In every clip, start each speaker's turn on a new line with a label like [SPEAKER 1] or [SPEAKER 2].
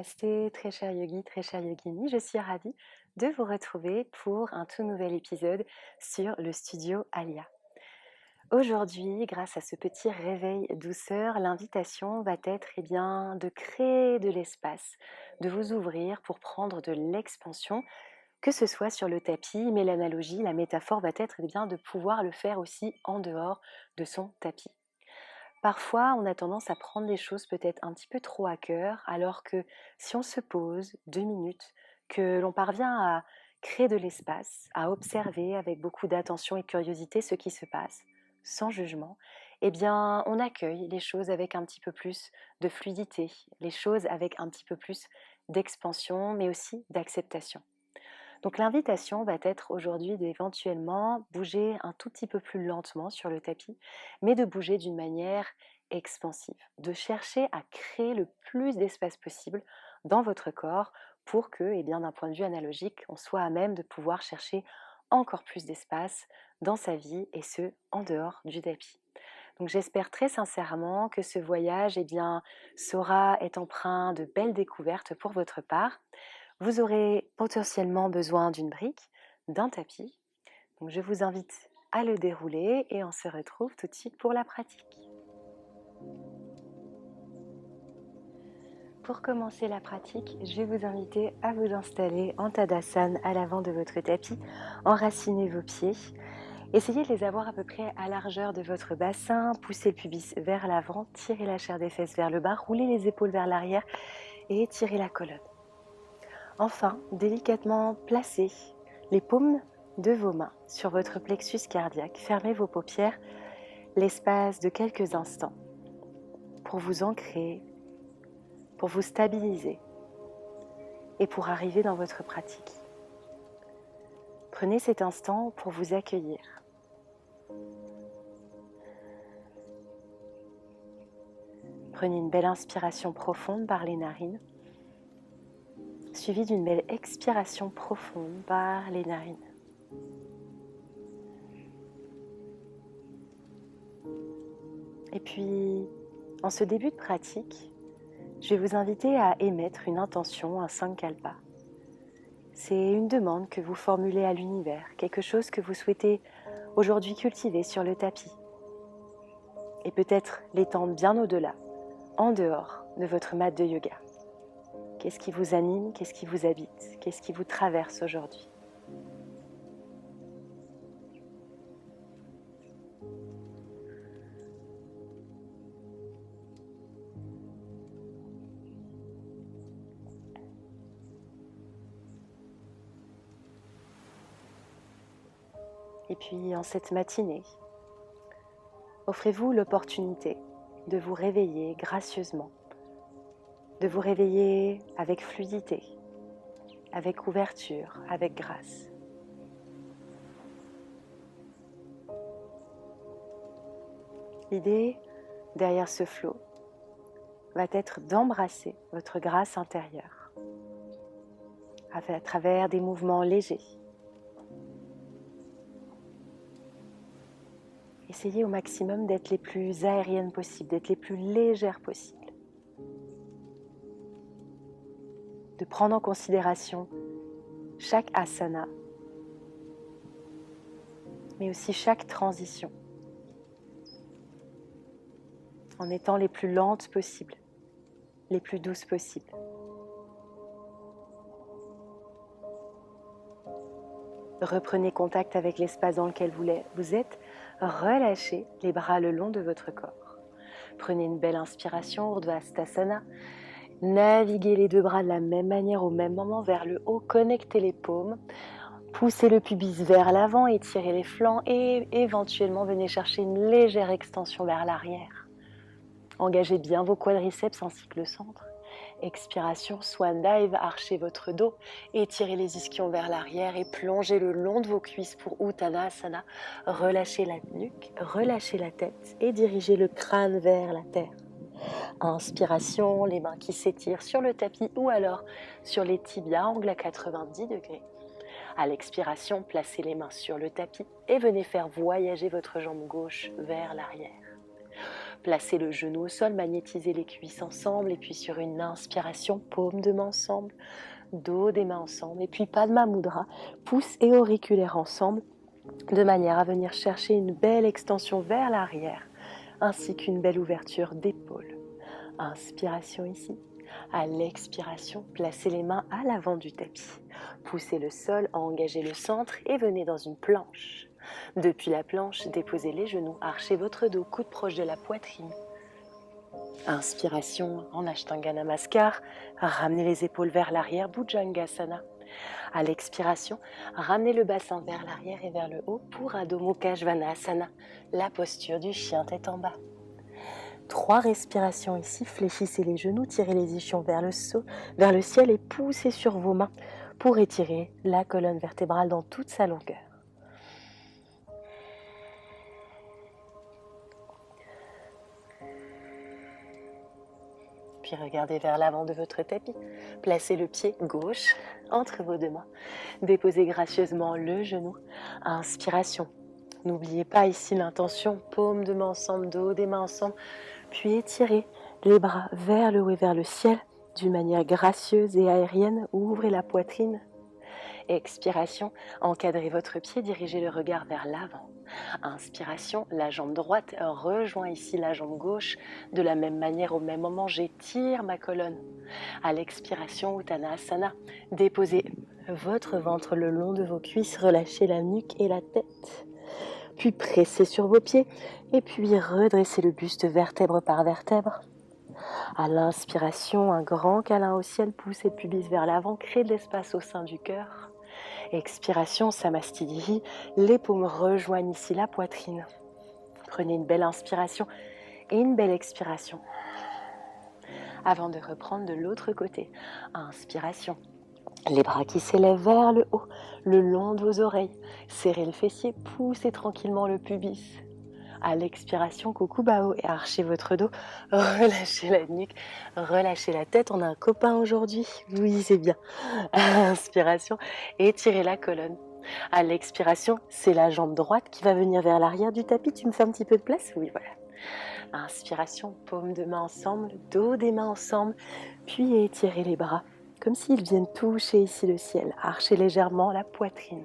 [SPEAKER 1] Namasté, très cher yogi, très cher yogini, je suis ravie de vous retrouver pour un tout nouvel épisode sur le studio Alia. Aujourd'hui, grâce à ce petit réveil douceur, l'invitation va être de créer de l'espace, de vous ouvrir pour prendre de l'expansion, que ce soit sur le tapis, mais l'analogie, la métaphore va être de pouvoir le faire aussi en dehors de son tapis. Parfois, on a tendance à prendre les choses peut-être un petit peu trop à cœur, alors que si on se pose 2 minutes, que l'on parvient à créer de l'espace, à observer avec beaucoup d'attention et curiosité ce qui se passe, sans jugement, on accueille les choses avec un petit peu plus de fluidité, les choses avec un petit peu plus d'expansion, mais aussi d'acceptation. Donc l'invitation va être aujourd'hui d'éventuellement bouger un tout petit peu plus lentement sur le tapis, mais de bouger d'une manière expansive, de chercher à créer le plus d'espace possible dans votre corps pour que, d'un point de vue analogique, on soit à même de pouvoir chercher encore plus d'espace dans sa vie et ce, en dehors du tapis. Donc j'espère très sincèrement que ce voyage saura être empreint de belles découvertes pour votre part. Vous aurez potentiellement besoin d'une brique, d'un tapis. Donc je vous invite à le dérouler et on se retrouve tout de suite pour la pratique. Pour commencer la pratique, je vais vous inviter à vous installer en Tadasana à l'avant de votre tapis, enracinez vos pieds. Essayez de les avoir à peu près à largeur de votre bassin, poussez le pubis vers l'avant, tirez la chair des fesses vers le bas, roulez les épaules vers l'arrière et étirez la colonne. Enfin, délicatement placez les paumes de vos mains sur votre plexus cardiaque. Fermez vos paupières l'espace de quelques instants pour vous ancrer, pour vous stabiliser et pour arriver dans votre pratique. Prenez cet instant pour vous accueillir. Prenez une belle inspiration profonde par les narines, suivie d'une belle expiration profonde par les narines. Et puis, en ce début de pratique, je vais vous inviter à émettre une intention, un sankalpa. C'est une demande que vous formulez à l'univers, quelque chose que vous souhaitez aujourd'hui cultiver sur le tapis. Et peut-être l'étendre bien au-delà, en dehors de votre mat de yoga. Qu'est-ce qui vous anime? Qu'est-ce qui vous habite? Qu'est-ce qui vous traverse aujourd'hui? Et puis en cette matinée, offrez-vous l'opportunité de vous réveiller gracieusement, de vous réveiller avec fluidité, avec ouverture, avec grâce. L'idée derrière ce flot va être d'embrasser votre grâce intérieure à travers des mouvements légers. Essayez au maximum d'être les plus aériennes possibles, d'être les plus légères possibles. De prendre en considération chaque asana, mais aussi chaque transition, en étant les plus lentes possibles, les plus douces possibles. Reprenez contact avec l'espace dans lequel vous êtes, relâchez les bras le long de votre corps. Prenez une belle inspiration, Urdhva-Stasana. Naviguez les deux bras de la même manière au même moment vers le haut, connectez les paumes, poussez le pubis vers l'avant, étirez les flancs et éventuellement venez chercher une légère extension vers l'arrière. Engagez bien vos quadriceps ainsi que le centre. Expiration, Swan Dive, archez votre dos, étirez les ischions vers l'arrière et plongez le long de vos cuisses pour Uttanasana. Relâchez la nuque, relâchez la tête et dirigez le crâne vers la terre. Inspiration, les mains qui s'étirent sur le tapis ou alors sur les tibias, angle à 90 degrés. À l'expiration, placez les mains sur le tapis et venez faire voyager votre jambe gauche vers l'arrière. Placez le genou au sol, magnétisez les cuisses ensemble et puis sur une inspiration, paume de main ensemble, dos des mains ensemble et puis Padma Mudra, pouces et auriculaires ensemble de manière à venir chercher une belle extension vers l'arrière ainsi qu'une belle ouverture d'épaule. Inspiration ici. À l'expiration, placez les mains à l'avant du tapis. Poussez le sol, engagez le centre et venez dans une planche. Depuis la planche, déposez les genoux, archez votre dos, coude proche de la poitrine. Inspiration en Ashtanga Namaskar, ramenez les épaules vers l'arrière, Bhujangasana. À l'expiration, ramenez le bassin vers l'arrière et vers le haut pour Adho Mukha Svanasana, la posture du chien tête en bas. 3 respirations ici, fléchissez les genoux, tirez les ischions vers le ciel et poussez sur vos mains pour étirer la colonne vertébrale dans toute sa longueur. Puis regardez vers l'avant de votre tapis. Placez le pied gauche entre vos deux mains. Déposez gracieusement le genou. Inspiration. N'oubliez pas ici l'intention, paume de main ensemble, dos des mains ensemble. Puis étirez les bras vers le haut et vers le ciel d'une manière gracieuse et aérienne. Ouvrez la poitrine. Expiration, encadrez votre pied, dirigez le regard vers l'avant. Inspiration, la jambe droite rejoint ici la jambe gauche. De la même manière, au même moment, j'étire ma colonne. À l'expiration, Uttanasana, déposez votre ventre le long de vos cuisses, relâchez la nuque et la tête. Puis pressez sur vos pieds et puis redressez le buste vertèbre par vertèbre. À l'inspiration, un grand câlin au ciel, poussez le pubis vers l'avant, créez de l'espace au sein du cœur. Expiration, Samastitihi, les paumes rejoignent ici la poitrine. Prenez une belle inspiration et une belle expiration. Avant de reprendre de l'autre côté, inspiration. Les bras qui s'élèvent vers le haut, le long de vos oreilles. Serrez le fessier, poussez tranquillement le pubis. À l'expiration, Kokubao, et archez votre dos, relâchez la nuque, relâchez la tête. On a un copain aujourd'hui, oui c'est bien. Inspiration, étirez la colonne. À l'expiration, c'est la jambe droite qui va venir vers l'arrière du tapis. Tu me fais un petit peu de place? Oui, voilà. Inspiration, paume de main ensemble, dos des mains ensemble, puis étirez les bras, comme s'ils viennent toucher ici le ciel. Archez légèrement la poitrine.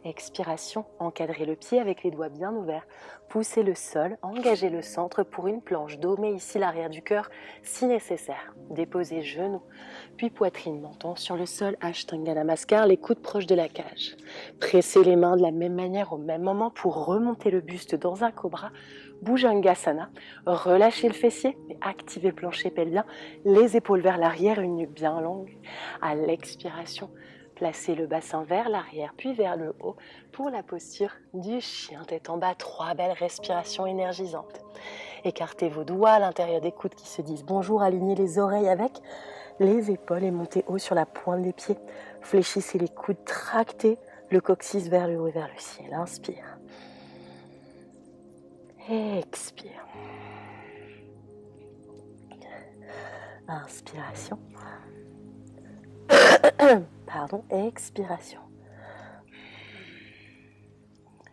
[SPEAKER 1] Expiration, encadrez le pied avec les doigts bien ouverts. Poussez le sol, engagez le centre pour une planche. Domez ici l'arrière du cœur si nécessaire. Déposez genoux, puis poitrine, menton sur le sol. Ashtanga Namaskar, les coudes proches de la cage. Pressez les mains de la même manière au même moment pour remonter le buste dans un cobra. Bhujangasana. Relâchez le fessier et activez le plancher pelvien. Les épaules vers l'arrière, une nuque bien longue. À l'expiration, placez le bassin vers l'arrière puis vers le haut pour la posture du chien tête en bas. 3 belles respirations énergisantes. Écartez vos doigts à l'intérieur des coudes qui se disent bonjour. Alignez les oreilles avec les épaules et montez haut sur la pointe des pieds. Fléchissez les coudes, tractez le coccyx vers le haut et vers le ciel. Inspire. Expire. Inspiration. Pardon, expiration.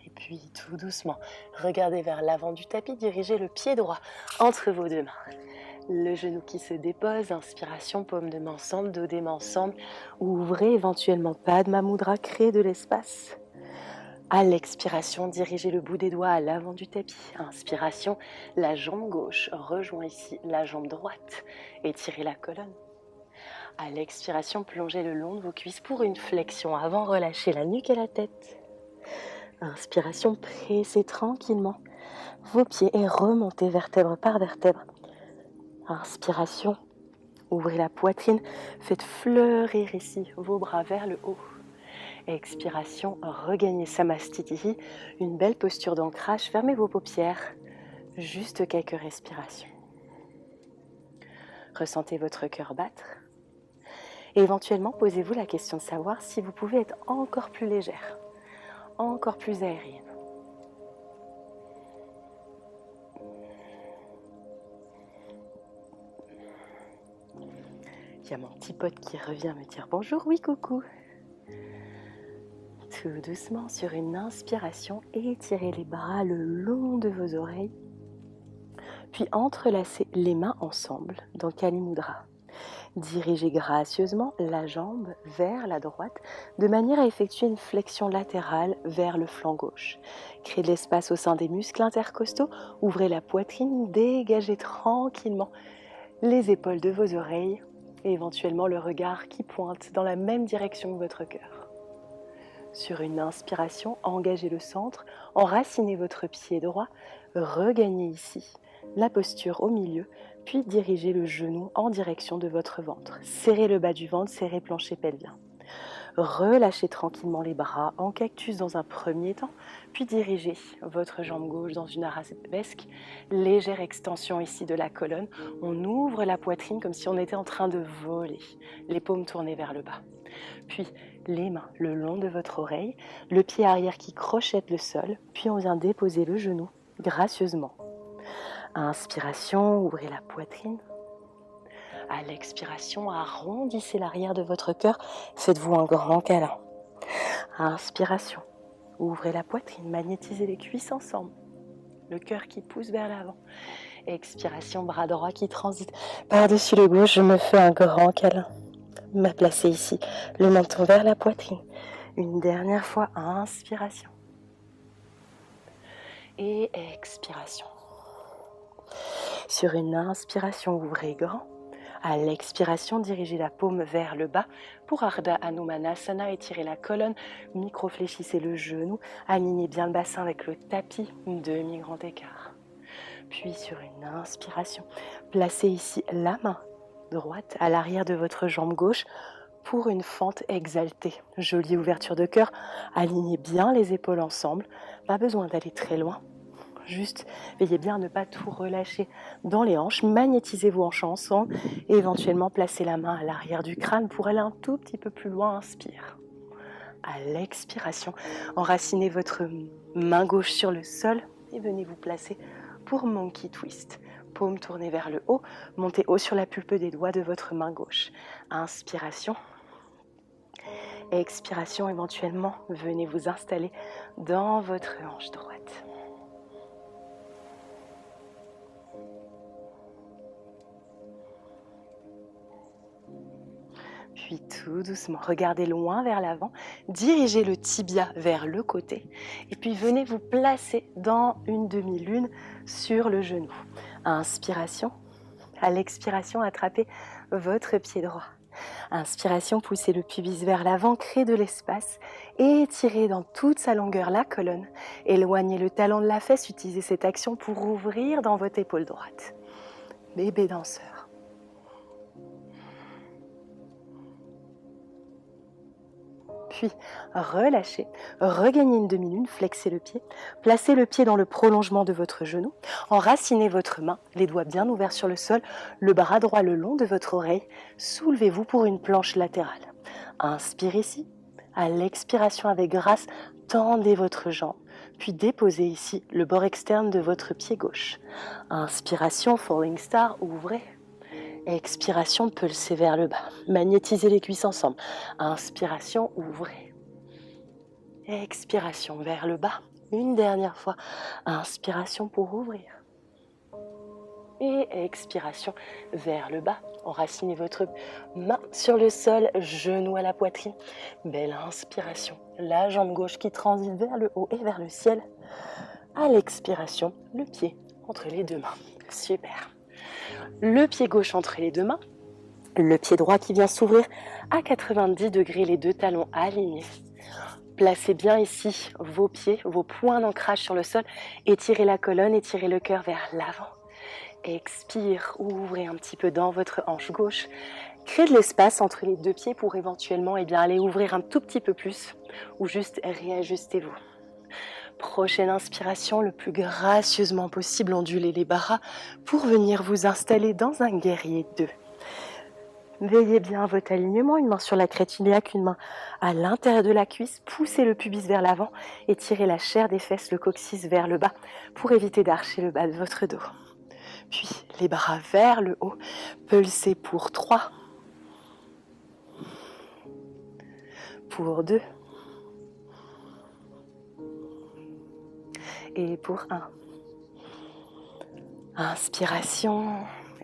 [SPEAKER 1] Et puis tout doucement, regardez vers l'avant du tapis, dirigez le pied droit entre vos deux mains. Le genou qui se dépose, inspiration, paume de main ensemble, dos des mains ensemble. Ouvrez éventuellement Padma Mudra, créez de l'espace. À l'expiration, dirigez le bout des doigts à l'avant du tapis. Inspiration, la jambe gauche rejoint ici la jambe droite. Étirez la colonne. À l'expiration, plongez le long de vos cuisses pour une flexion avant, relâchez la nuque et la tête. Inspiration, pressez tranquillement vos pieds et remontez vertèbre par vertèbre. Inspiration, ouvrez la poitrine, faites fleurir ici vos bras vers le haut. Expiration, regagnez Samastitihi, une belle posture d'ancrage, fermez vos paupières, juste quelques respirations. Ressentez votre cœur battre. Et éventuellement, posez-vous la question de savoir si vous pouvez être encore plus légère, encore plus aérienne. Il y a mon petit pote qui revient me dire bonjour, oui coucou. Tout doucement, sur une inspiration, étirez les bras le long de vos oreilles. Puis entrelacez les mains ensemble dans Kali Mudra. Dirigez gracieusement la jambe vers la droite de manière à effectuer une flexion latérale vers le flanc gauche. Créez de l'espace au sein des muscles intercostaux, ouvrez la poitrine, dégagez tranquillement les épaules de vos oreilles et éventuellement le regard qui pointe dans la même direction que votre cœur. Sur une inspiration, engagez le centre, enracinez votre pied droit, regagnez ici la posture au milieu, puis dirigez le genou en direction de votre ventre. Serrez le bas du ventre, serrez plancher pelvien. Relâchez tranquillement les bras en cactus dans un premier temps, puis dirigez votre jambe gauche dans une arabesque. Légère extension ici de la colonne. On ouvre la poitrine comme si on était en train de voler, les paumes tournées vers le bas. Puis les mains le long de votre oreille, le pied arrière qui crochette le sol, puis on vient déposer le genou gracieusement. Inspiration, ouvrez la poitrine. À l'expiration, arrondissez l'arrière de votre cœur, faites-vous un grand câlin. Inspiration, ouvrez la poitrine, magnétisez les cuisses ensemble, le cœur qui pousse vers l'avant. Expiration, bras droit qui transite par-dessus le gauche, je me fais un grand câlin. Me placer ici, le menton vers la poitrine. Une dernière fois, inspiration. Et expiration. Sur une inspiration, ouvrez grand. À l'expiration, dirigez la paume vers le bas pour Ardha Hanumanasana, étirez la colonne, micro-fléchissez le genou, alignez bien le bassin avec le tapis, demi-grand écart. Puis sur une inspiration, placez ici la main droite à l'arrière de votre jambe gauche pour une fente exaltée. Jolie ouverture de cœur, alignez bien les épaules ensemble, pas besoin d'aller très loin. Juste, veillez bien à ne pas tout relâcher dans les hanches, magnétisez vos hanches ensemble et éventuellement placez la main à l'arrière du crâne pour aller un tout petit peu plus loin, inspire. À l'expiration, enracinez votre main gauche sur le sol et venez vous placer pour Monkey Twist. Paume tournée vers le haut, montez haut sur la pulpe des doigts de votre main gauche. Inspiration. Expiration, éventuellement, venez vous installer dans votre hanche droite. Puis tout doucement, regardez loin vers l'avant, dirigez le tibia vers le côté et puis venez vous placer dans une demi-lune sur le genou. Inspiration, à l'expiration, attrapez votre pied droit. Inspiration, poussez le pubis vers l'avant, créez de l'espace et étirez dans toute sa longueur la colonne. Éloignez le talon de la fesse, utilisez cette action pour ouvrir dans votre épaule droite. Bébé danseur. Puis relâchez, regagnez une demi-lune, flexez le pied, placez le pied dans le prolongement de votre genou, enracinez votre main, les doigts bien ouverts sur le sol, le bras droit le long de votre oreille, soulevez-vous pour une planche latérale. Inspirez ici, à l'expiration avec grâce, tendez votre jambe, puis déposez ici le bord externe de votre pied gauche. Inspiration, Falling Star, ouvrez. Expiration, pulsez vers le bas. Magnétisez les cuisses ensemble. Inspiration, ouvrez. Expiration vers le bas. Une dernière fois. Inspiration pour ouvrir. Et expiration vers le bas. Enracinez votre main sur le sol, genou à la poitrine. Belle inspiration. La jambe gauche qui transite vers le haut et vers le ciel. À l'expiration, le pied entre les deux mains. Super. Le pied gauche entre les deux mains, le pied droit qui vient s'ouvrir à 90 degrés, les deux talons alignés. Placez bien ici vos pieds, vos points d'ancrage sur le sol. Étirez la colonne, étirez le cœur vers l'avant. Expire, ouvrez un petit peu dans votre hanche gauche. Créez de l'espace entre les deux pieds pour éventuellement aller ouvrir un tout petit peu plus ou juste réajustez-vous. Prochaine inspiration, le plus gracieusement possible, ondulez les bras pour venir vous installer dans un guerrier 2. Veillez bien à votre alignement, une main sur la crête iliaque, une main à l'intérieur de la cuisse, poussez le pubis vers l'avant et tirez la chair des fesses, le coccyx vers le bas pour éviter d'archer le bas de votre dos. Puis les bras vers le haut, pulsez pour 3, pour 2, et pour 1. Inspiration,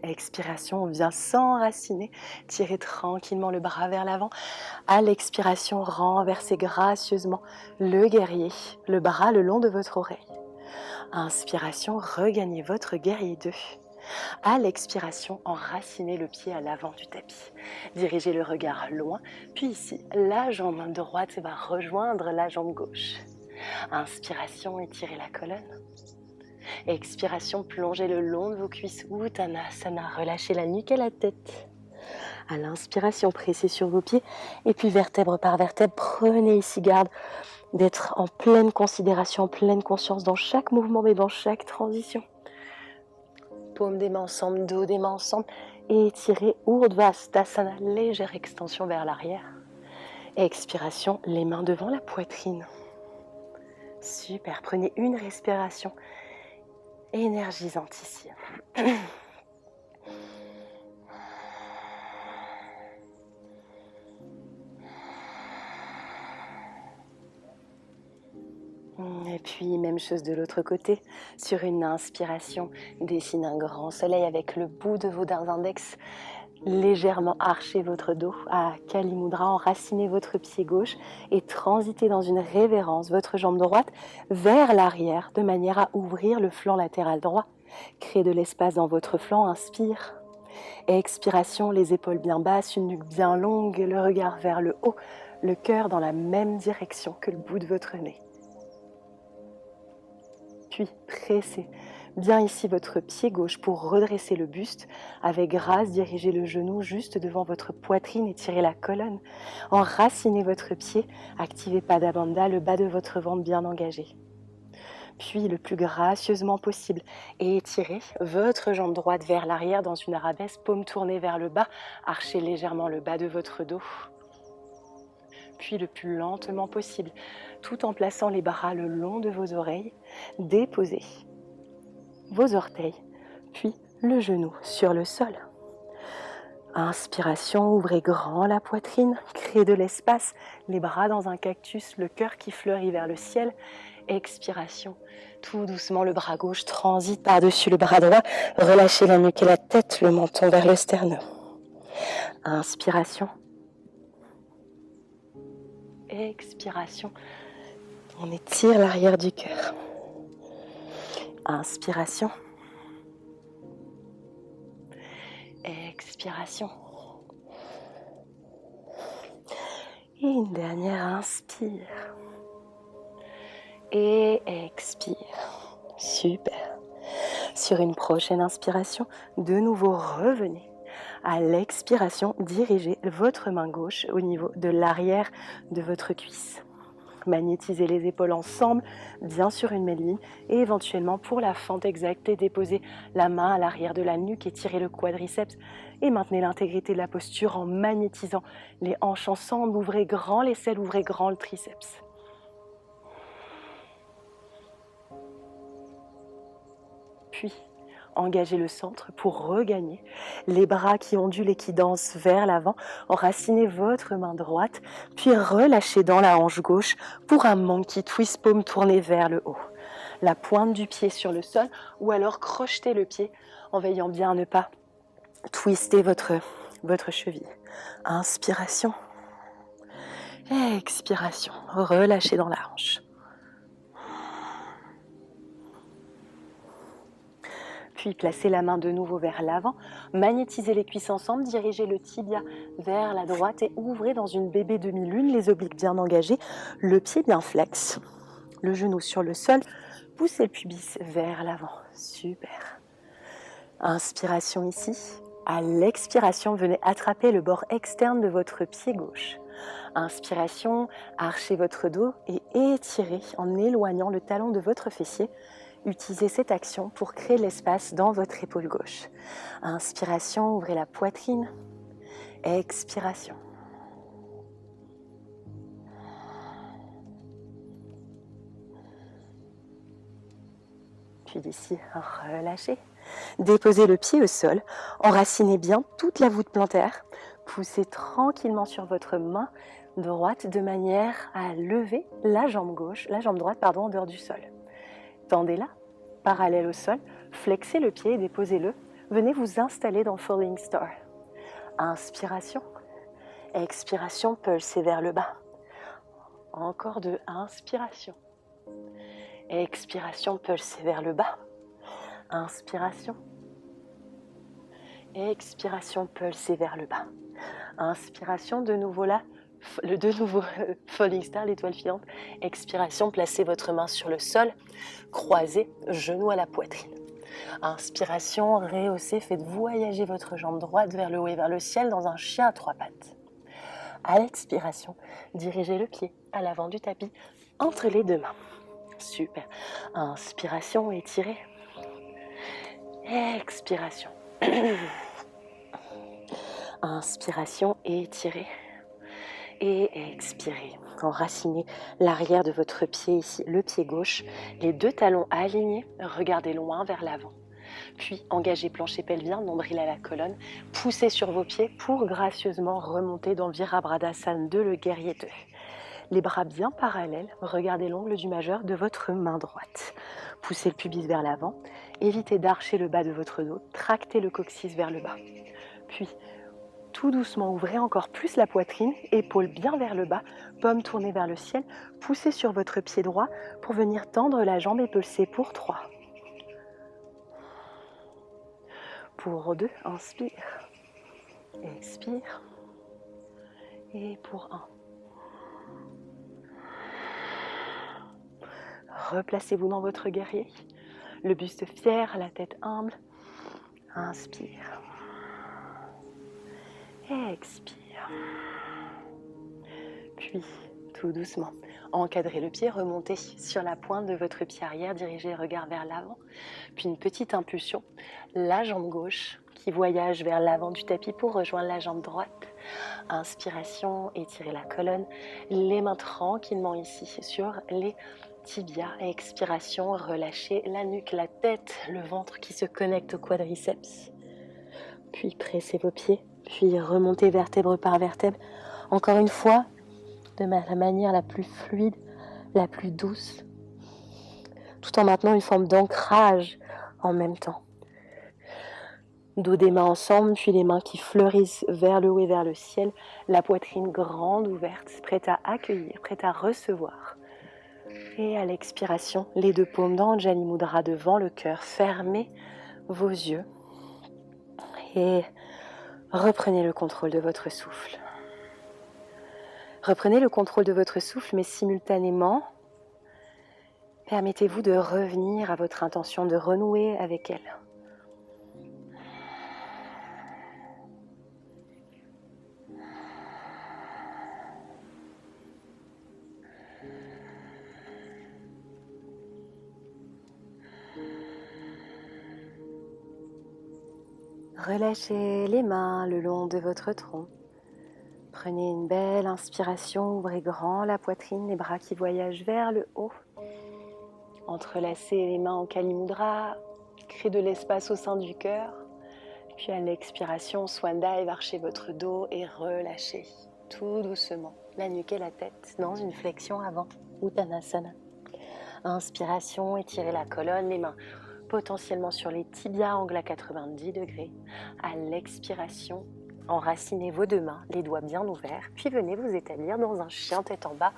[SPEAKER 1] expiration, on vient s'enraciner, tirer tranquillement le bras vers l'avant. À l'expiration, renversez gracieusement le guerrier, le bras le long de votre oreille. Inspiration, regagnez votre guerrier 2. À l'expiration, enracinez le pied à l'avant du tapis. Dirigez le regard loin, puis ici, la jambe droite va rejoindre la jambe gauche. Inspiration, étirez la colonne. Expiration, plongez le long de vos cuisses, Uttanasana, relâchez la nuque et la tête. À l'inspiration, pressez sur vos pieds, et puis vertèbre par vertèbre, prenez ici garde d'être en pleine considération, en pleine conscience dans chaque mouvement, mais dans chaque transition. Paumes des mains ensemble, dos des mains ensemble, et étirez Urdhva-sthasana, légère extension vers l'arrière. Expiration, les mains devant la poitrine. Super, prenez une respiration énergisante ici. Et puis, même chose de l'autre côté. Sur une inspiration, dessinez un grand soleil avec le bout de vos doigts index. Légèrement archez votre dos à Kali Mudra, enracinez votre pied gauche et transitez dans une révérence votre jambe droite vers l'arrière de manière à ouvrir le flanc latéral droit. Créez de l'espace dans votre flanc, inspire. Expiration, les épaules bien basses, une nuque bien longue, le regard vers le haut, le cœur dans la même direction que le bout de votre nez. Puis pressez bien ici votre pied gauche pour redresser le buste. Avec grâce, dirigez le genou juste devant votre poitrine et tirez la colonne. Enracinez votre pied, activez Pada Bandha, le bas de votre ventre bien engagé. Puis le plus gracieusement possible, étirez votre jambe droite vers l'arrière dans une arabesque, paume tournée vers le bas, archez légèrement le bas de votre dos. Puis le plus lentement possible, tout en plaçant les bras le long de vos oreilles, déposez vos orteils, puis le genou sur le sol. Inspiration, ouvrez grand la poitrine, créez de l'espace, les bras dans un cactus, le cœur qui fleurit vers le ciel. Expiration, tout doucement le bras gauche transite par-dessus le bras droit, relâchez la nuque et la tête, le menton vers le sternum. Inspiration. Expiration, on étire l'arrière du cœur. Inspiration. Expiration. Et une dernière, inspire. Et expire. Super. Sur une prochaine inspiration, de nouveau revenez. À l'expiration, dirigez votre main gauche au niveau de l'arrière de votre cuisse. Magnétisez les épaules ensemble, bien sur une même ligne, et éventuellement pour la fente exacte, déposez la main à l'arrière de la nuque et tirez le quadriceps et maintenez l'intégrité de la posture en magnétisant les hanches ensemble. Ouvrez grand l'aisselle, ouvrez grand le triceps. Puis, engagez le centre pour regagner les bras qui ondulent et qui dansent vers l'avant. Enracinez votre main droite, puis relâchez dans la hanche gauche pour un monkey twist, paume tournée vers le haut. La pointe du pied sur le sol ou alors crochetez le pied en veillant bien à ne pas twister votre cheville. Inspiration. Expiration. Relâchez dans la hanche. Puis placez la main de nouveau vers l'avant, magnétisez les cuisses ensemble, dirigez le tibia vers la droite et ouvrez dans une bébé demi-lune, les obliques bien engagés, le pied bien flex, le genou sur le sol, poussez le pubis vers l'avant. Super. Inspiration ici. À l'expiration, venez attraper le bord externe de votre pied gauche. Inspiration, archez votre dos et étirez en éloignant le talon de votre fessier. Utilisez cette action pour créer l'espace dans votre épaule gauche. Inspiration, ouvrez la poitrine. Expiration. Puis d'ici, relâchez. Déposez le pied au sol. Enracinez bien toute la voûte plantaire. Poussez tranquillement sur votre main droite de manière à lever la jambe droite en dehors du sol. Tendez-la. parallèle au sol, flexez le pied et déposez-le. Venez vous installer dans Falling Star. Inspiration. Expiration, pulsez vers le bas. Encore deux. Inspiration. Expiration, pulsez vers le bas. Inspiration. Expiration, pulsez vers le bas. Inspiration, de nouveau là. De nouveau Falling Star, l'étoile filante. Expiration, placez votre main sur le sol. Croisez, genou à la poitrine. Inspiration, rehaussez, faites voyager votre jambe droite vers le haut et vers le ciel dans un chien à trois pattes. À l'expiration, dirigez le pied à l'avant du tapis entre les deux mains. Super. Inspiration, étirez. Expiration. Inspiration, étirez. Et expirez. Enracinez l'arrière de votre pied ici, le pied gauche, les deux talons alignés, regardez loin vers l'avant. Puis engagez plancher pelvien, nombril à la colonne, poussez sur vos pieds pour gracieusement remonter dans Virabhadasana 2, le guerrier 2. Les bras bien parallèles, regardez l'ongle du majeur de votre main droite. Poussez le pubis vers l'avant, évitez d'archer le bas de votre dos, tractez le coccyx vers le bas. Puis, tout doucement, ouvrez encore plus la poitrine, épaules bien vers le bas, paumes tournées vers le ciel, poussez sur votre pied droit pour venir tendre la jambe et pulser pour 3. Pour 2, inspire, expire, et pour 1. Replacez-vous dans votre guerrier, le buste fier, la tête humble, inspire, expire, puis tout doucement, encadrez le pied, remontez sur la pointe de votre pied arrière, dirigez le regard vers l'avant, puis une petite impulsion, la jambe gauche qui voyage vers l'avant du tapis pour rejoindre la jambe droite. Inspiration, étirez la colonne, les mains tranquillement ici sur les tibias. Expiration, relâchez la nuque, la tête, le ventre qui se connecte au quadriceps. Puis pressez vos pieds, puis remontez vertèbre par vertèbre. Encore une fois, de la manière la plus fluide, la plus douce, tout en maintenant une forme d'ancrage en même temps. Dos des mains ensemble, puis les mains qui fleurissent vers le haut et vers le ciel, la poitrine grande ouverte, prête à accueillir, prête à recevoir. Et à l'expiration, les deux paumes dans Anjali Mudra devant le cœur, fermez vos yeux et reprenez le contrôle de votre souffle. Reprenez le contrôle de votre souffle, mais simultanément, permettez-vous de revenir à votre intention, de renouer avec elle. Relâchez les mains le long de votre tronc. Prenez une belle inspiration, ouvrez grand la poitrine, les bras qui voyagent vers le haut. Entrelacez les mains en Kali Mudra, créez de l'espace au sein du cœur. Puis à l'expiration, Swan Dive, archez votre dos et relâchez tout doucement la nuque et la tête dans une flexion avant Uttanasana. Inspiration, étirez la colonne, les mains potentiellement sur les tibias, angle à 90 degrés. À l'expiration, enracinez vos deux mains, les doigts bien ouverts, puis venez vous établir dans un chien tête en bas,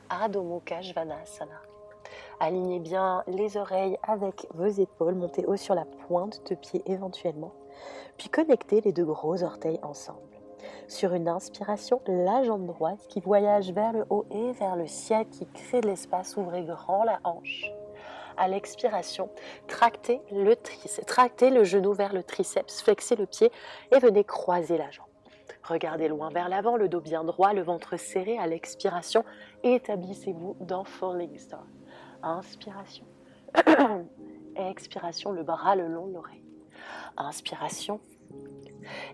[SPEAKER 1] Adho Mukha Svanasana. Alignez bien les oreilles avec vos épaules, montez haut sur la pointe de pied éventuellement, puis connectez les deux gros orteils ensemble. Sur une inspiration, la jambe droite qui voyage vers le haut et vers le ciel, qui crée de l'espace, ouvrez grand la hanche. À l'expiration, tractez le genou vers le triceps, flexez le pied et venez croiser la jambe. Regardez loin vers l'avant, le dos bien droit, le ventre serré. À l'expiration, établissez-vous dans Falling Star. Inspiration. Expiration, le bras le long de l'oreille. Inspiration.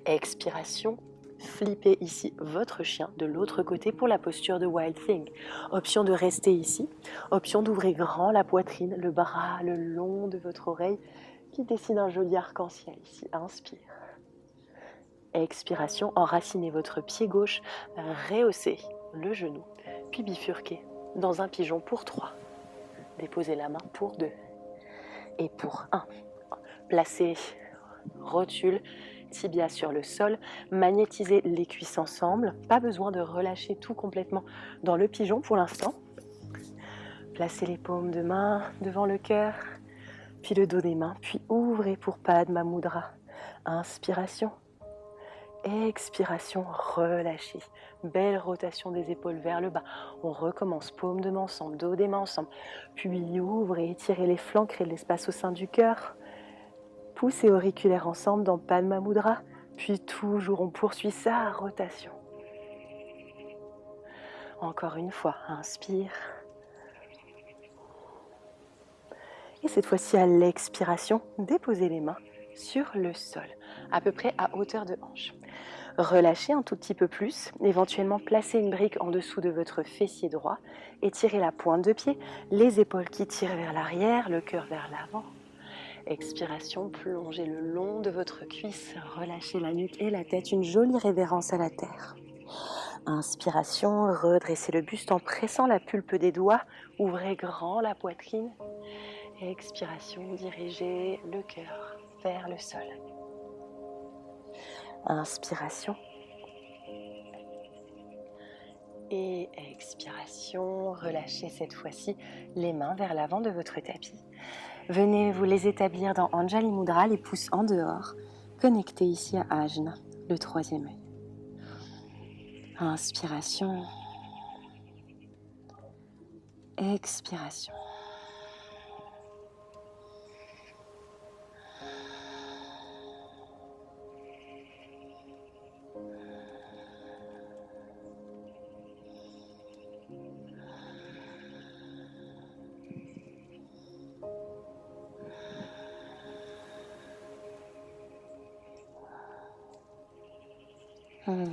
[SPEAKER 1] Expiration. Flippez ici votre chien de l'autre côté pour la posture de Wild Thing. Option de rester ici. Option d'ouvrir grand la poitrine, le bras le long de votre oreille qui dessine un joli arc-en-ciel ici. Inspire. Expiration, enracinez votre pied gauche, rehaussez le genou, puis bifurquez dans un pigeon pour 3. Déposez la main pour 2. Et pour 1, placez rotule, tibia sur le sol, magnétisez les cuisses ensemble. Pas besoin de relâcher tout complètement dans le pigeon pour l'instant. Placez les paumes de main devant le cœur, puis le dos des mains, puis ouvrez pour Padma Mudra. Inspiration, expiration, relâchez. Belle rotation des épaules vers le bas. On recommence, paume de main ensemble, dos des mains ensemble. Puis ouvrez, étirez les flancs, créez de l'espace au sein du cœur. Poussez auriculaires ensemble dans Padma Mudra. Puis toujours, on poursuit sa rotation. Encore une fois, inspire. Et cette fois-ci, à l'expiration, déposez les mains sur le sol, à peu près à hauteur de hanche. Relâchez un tout petit peu plus, éventuellement placez une brique en dessous de votre fessier droit, étirez la pointe de pied, les épaules qui tirent vers l'arrière, le cœur vers l'avant. Expiration, plongez le long de votre cuisse, relâchez la nuque et la tête, une jolie révérence à la terre. Inspiration, redressez le buste en pressant la pulpe des doigts, ouvrez grand la poitrine. Expiration, dirigez le cœur vers le sol. Inspiration. Et expiration, relâchez cette fois-ci les mains vers l'avant de votre tapis. Venez vous les établir dans Anjali Mudra, les pouces en dehors, connectés ici à Ajna, le troisième œil. Inspiration. Expiration.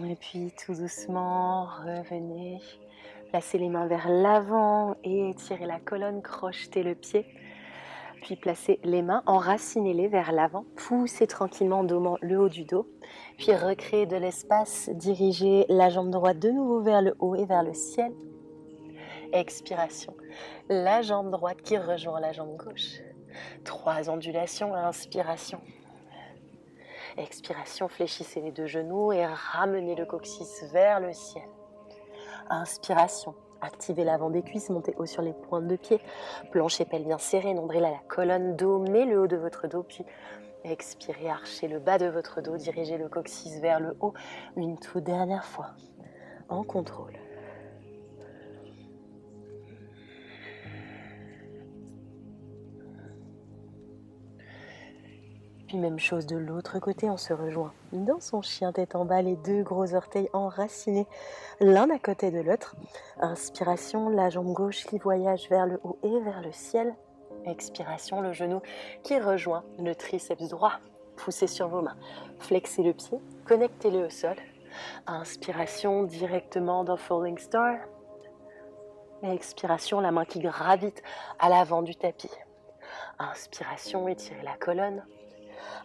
[SPEAKER 1] Et puis tout doucement, revenez. Placez les mains vers l'avant et étirez la colonne, crochetez le pied. Puis placez les mains, enracinez-les vers l'avant. Poussez tranquillement le haut du dos. Puis recréez de l'espace, dirigez la jambe droite de nouveau vers le haut et vers le ciel. Expiration. La jambe droite qui rejoint la jambe gauche. 3 ondulations, inspiration. Expiration, fléchissez les deux genoux et ramenez le coccyx vers le ciel. Inspiration, activez l'avant des cuisses, montez haut sur les pointes de pied, plancher pelvien serré, nombril à la colonne, dos, mais le haut de votre dos, puis expirez, archez le bas de votre dos, dirigez le coccyx vers le haut, une toute dernière fois, en contrôle. Puis même chose de l'autre côté, on se rejoint dans son chien tête en bas, les deux gros orteils enracinés l'un à côté de l'autre. Inspiration, la jambe gauche qui voyage vers le haut et vers le ciel. Expiration, le genou qui rejoint le triceps droit. Poussez sur vos mains, flexez le pied, connectez-le au sol. Inspiration, directement dans Falling Star. Expiration, la main qui gravite à l'avant du tapis. Inspiration, étirez la colonne.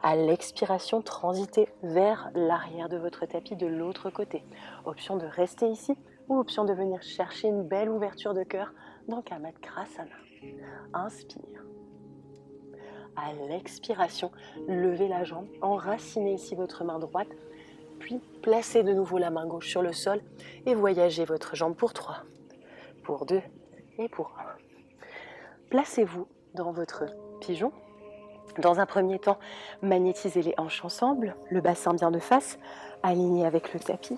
[SPEAKER 1] À l'expiration, transitez vers l'arrière de votre tapis de l'autre côté. Option de rester ici ou option de venir chercher une belle ouverture de cœur dans Kamatkrasana. Inspire. À l'expiration, levez la jambe, enracinez ici votre main droite, puis placez de nouveau la main gauche sur le sol et voyagez votre jambe pour 3, pour 2 et pour 1. Placez-vous dans votre pigeon. Dans un premier temps, magnétisez les hanches ensemble, le bassin bien de face, aligné avec le tapis.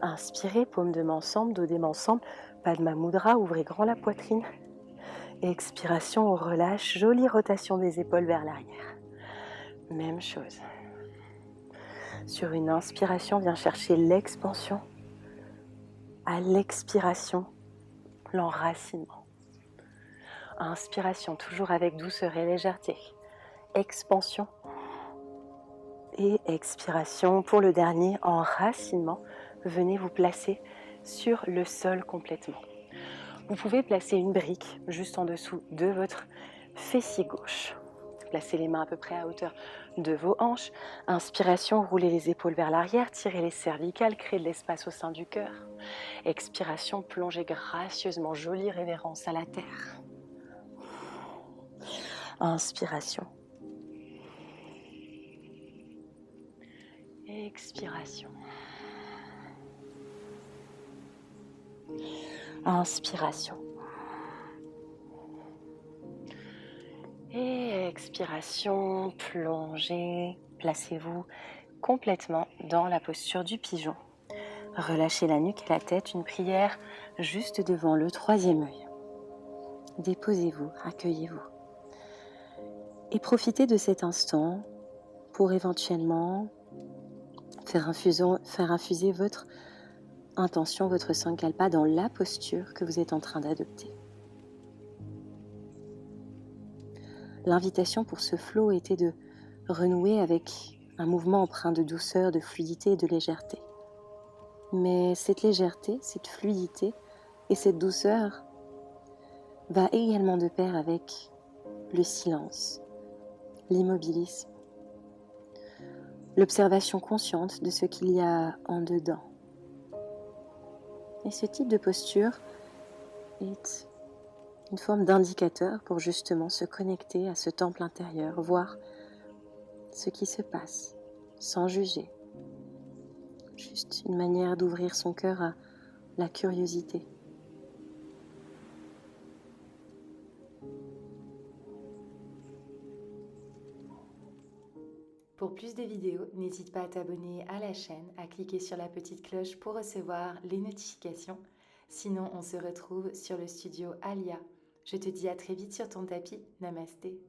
[SPEAKER 1] Inspirez, paume de main ensemble, dos des mains ensemble, Padma Mudra, ouvrez grand la poitrine. Expiration, on relâche, jolie rotation des épaules vers l'arrière. Même chose. Sur une inspiration, viens chercher l'expansion. À l'expiration, l'enracinement. Inspiration, toujours avec douceur et légèreté. Expansion. Et expiration. Pour le dernier, enracinement. Venez vous placer sur le sol complètement. Vous pouvez placer une brique juste en dessous de votre fessier gauche. Placez les mains à peu près à hauteur de vos hanches. Inspiration, roulez les épaules vers l'arrière, tirez les cervicales, créez de l'espace au sein du cœur. Expiration, plongez gracieusement, jolie révérence à la terre. Inspiration. Expiration. Inspiration. Et expiration, plongez, placez-vous complètement dans la posture du pigeon. Relâchez la nuque et la tête, une prière juste devant le troisième œil. Déposez-vous, accueillez-vous. Et profitez de cet instant pour éventuellement faire infuser votre intention, votre sankalpa dans la posture que vous êtes en train d'adopter. L'invitation pour ce flow était de renouer avec un mouvement empreint de douceur, de fluidité et de légèreté. Mais cette légèreté, cette fluidité et cette douceur va également de pair avec le silence, l'immobilisme, l'observation consciente de ce qu'il y a en dedans. Et ce type de posture est une forme d'indicateur pour justement se connecter à ce temple intérieur, voir ce qui se passe, sans juger. Juste une manière d'ouvrir son cœur à la curiosité.
[SPEAKER 2] Pour plus de vidéos, n'hésite pas à t'abonner à la chaîne, à cliquer sur la petite cloche pour recevoir les notifications. Sinon, on se retrouve sur le studio Alia. Je te dis à très vite sur ton tapis. Namasté.